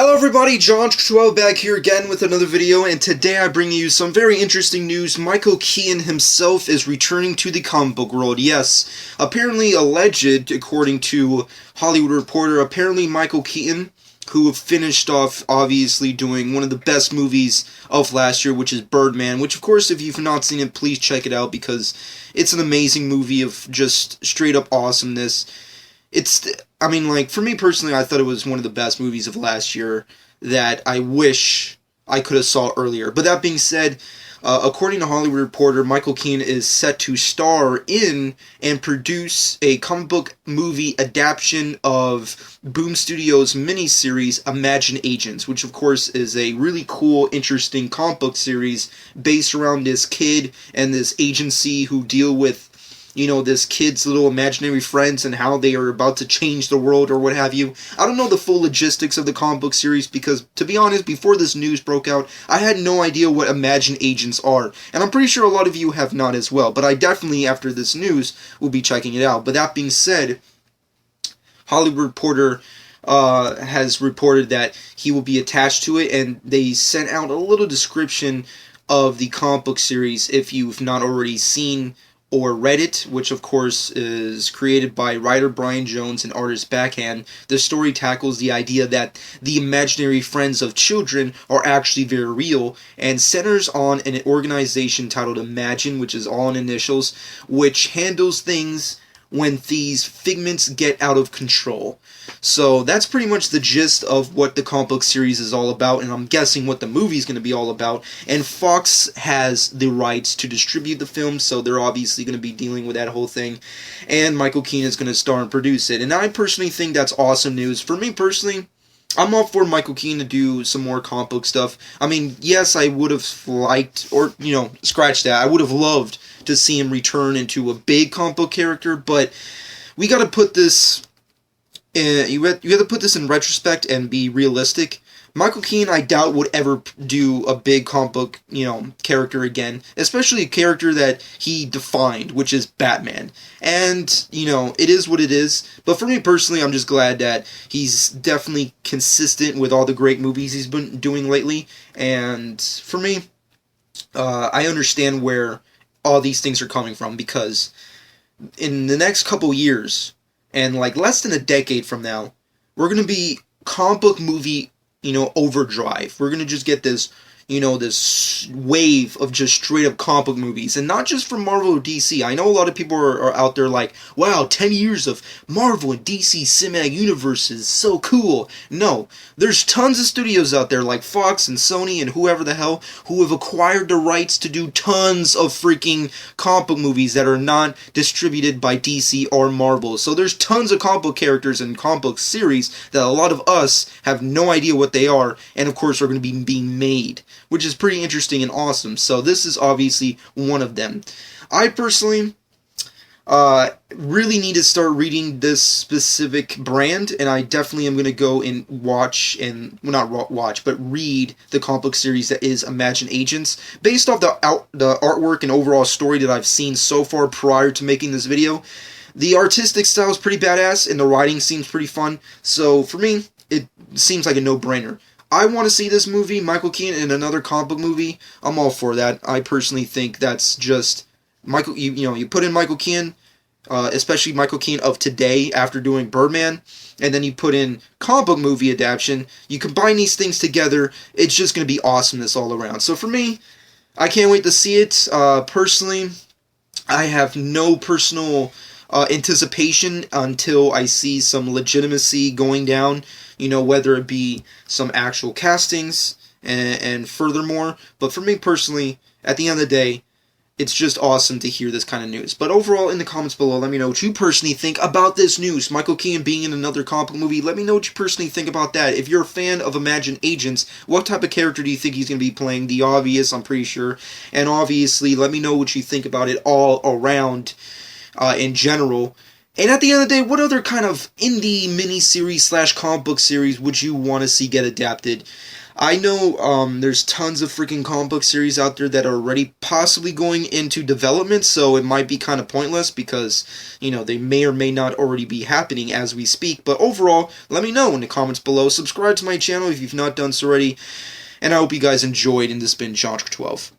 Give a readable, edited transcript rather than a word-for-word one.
Hello everybody, John back here again with another video, and today I bring you some very interesting news. Michael Keaton himself is returning to the comic book world. Yes, apparently alleged, according to Hollywood Reporter, apparently Michael Keaton, who finished off obviously doing one of the best movies of last year, which is Birdman, which of course if you've not seen it, please check it out because it's an amazing movie of just straight up awesomeness. For me personally, I thought it was one of the best movies of last year that I wish I could have saw earlier. But that being said, according to Hollywood Reporter, Michael Keaton is set to star in and produce a comic book movie adaptation of Boom Studios' miniseries Imagine Agents, which of course is a really cool, interesting comic book series based around this kid and this agency who deal with this kid's little imaginary friends and how they are about to change the world or what have you. I don't know the full logistics of the comic book series because, to be honest, before this news broke out, I had no idea what Imagine Agents are. And I'm pretty sure a lot of you have not as well. But I definitely, after this news, will be checking it out. But that being said, Hollywood Reporter has reported that he will be attached to it, and they sent out a little description of the comic book series if you've not already seen or read it, which of course is created by writer Brian Jones and artist Backhand. The story tackles the idea that the imaginary friends of children are actually very real and centers on an organization titled Imagine, which is all in initials, which handles things when these figments get out of control. So that's pretty much the gist of what the comic book series is all about, and I'm guessing what the movie's going to be all about. And Fox has the rights to distribute the film, so they're obviously going to be dealing with that whole thing. And Michael Keaton is going to star and produce it. And I personally think that's awesome news. For me personally, I'm all for Michael Keaton to do some more comic book stuff. I mean, yes, I would have liked, or, scratch that, I would have loved to see him return into a big comic book character, but we got to put this you have to put this in retrospect and be realistic. Michael Keaton, I doubt, would ever do a big comic book, character again, especially a character that he defined, which is Batman. And, it is what it is. But for me personally, I'm just glad that he's definitely consistent with all the great movies he's been doing lately. And for me, I understand where all these things are coming from, because in the next couple years, and less than a decade from now, we're going to be comic book movie, overdrive. We're going to just get this, this wave of just straight up comic book movies. And not just from Marvel or DC. I know a lot of people are out there like, wow, 10 years of Marvel and DC cinematic universes, so cool. No, there's tons of studios out there like Fox and Sony and whoever the hell who have acquired the rights to do tons of freaking comic book movies that are not distributed by DC or Marvel. So there's tons of comic book characters and comic book series that a lot of us have no idea what they are, and of course are going to be being made, which is pretty interesting and awesome. So this is obviously one of them. I personally really need to start reading this specific brand, and I definitely am going to go and watch, and well, not watch, but read the comic book series that is Imagine Agents. Based off the artwork and overall story that I've seen so far prior to making this video, the artistic style is pretty badass, and the writing seems pretty fun. So for me, it seems like a no-brainer. I want to see this movie, Michael Keaton, in another comic book movie. I'm all for that. I personally think that's just Michael. You put in Michael Keaton, especially Michael Keaton of today after doing Birdman, and then you put in comic book movie adaptation. You combine these things together, it's just going to be awesomeness all around. So for me, I can't wait to see it. Personally, I have no personal anticipation until I see some legitimacy going down, whether it be some actual castings and furthermore. But for me personally, at the end of the day, it's just awesome to hear this kind of news. But overall, in the comments below, let me know what you personally think about this news. Michael Keaton being in another comic book movie, let me know what you personally think about that. If you're a fan of Imagine Agents, what type of character do you think he's going to be playing? The obvious, I'm pretty sure. And obviously, let me know what you think about it all around in general. And at the end of the day, what other kind of indie mini-series slash comic book series would you want to see get adapted? I know there's tons of freaking comic book series out there that are already possibly going into development, so it might be kind of pointless because, they may or may not already be happening as we speak. But overall, let me know in the comments below. Subscribe to my channel if you've not done so already. And I hope you guys enjoyed, and this has been John 12.